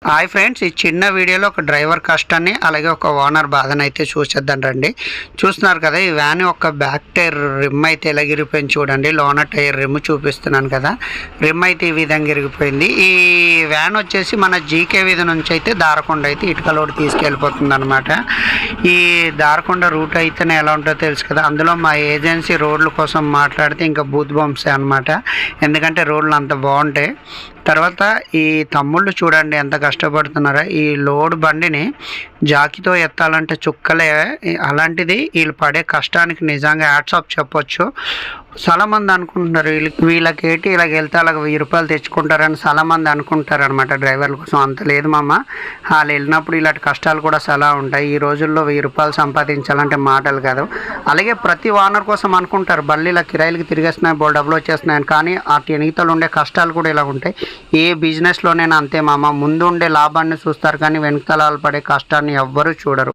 Hi friends, ఈ చిన్న వీడియోలో ఒక డ్రైవర్ కష్టాన్ని అలాగే ఒక ఓనర్ బాధను అయితే చూసేద్దాం రండి. చూస్తున్నారు కదా, ఈ వ్యాన్ ఒక బ్యాక్ టైర్ రిమ్ అయితే ఎలా ఇరిగిపోయింది చూడండి. లోనర్ టైర్ రిమ్ చూపిస్తున్నాను కదా, రిమ్ అయితే ఈ విధంగా ఇరిగిపోయింది. ఈ వ్యాన్ వచ్చేసి మన జీకే వీధి నుంచి అయితే దారకొండ అయితే ఇటుక లోడ్ తీసుకెళ్ళిపోతుంది అనమాట. ఈ దారకొండ రూట్ అయితేనే ఎలా ఉంటుందో తెలుసు కదా. అందులో మా ఏజెన్సీ రోడ్ల కోసం మాట్లాడితే ఇంకా బూత్ బంప్సే అనమాట, ఎందుకంటే రోడ్లు అంత బాగుంటాయి. తర్వాత ఈ తమ్ముళ్ళు చూడండి ఎంత కష్టపడుతున్నారో. ఈ లోడ్ బండిని జాకీతో ఎత్తాలంటే చుక్కలే. అలాంటిది వీళ్ళు పడే కష్టానికి నిజంగా హ్యాట్స్ ఆఫ్ చెప్పొచ్చు. చాలామంది అనుకుంటున్నారు వీళ్ళకి ఏంటి ఇలాగ వెళ్తే అలాగ 1000 రూపాయలు తెచ్చుకుంటారని చాలామంది అనుకుంటారు అనమాట. డ్రైవర్ల కోసం అంత లేదు మామ. వాళ్ళు వెళ్ళినప్పుడు ఇలాంటి కష్టాలు కూడా చాలా ఉంటాయి. ఈ రోజుల్లో 1000 రూపాయలు సంపాదించాలంటే మాటలు కాదు. అలాగే ప్రతి ఓనర్ కోసం అనుకుంటారు, బళ్ళు ఇలా కిరాయిలకి తిరిగేస్తున్నాయి, డబ్బులు వచ్చేస్తున్నాయని. కానీ ఆ ఎనిగితలు ఉండే కష్టాలు కూడా ఇలా ఉంటాయి. ఏ బిజినెస్లోనైనా అంతే మామ. ముందు ఉండే లాభాన్ని చూస్తారు కానీ వెనకాల పడే కష్టాన్ని ఎవ్వరూ చూడరు.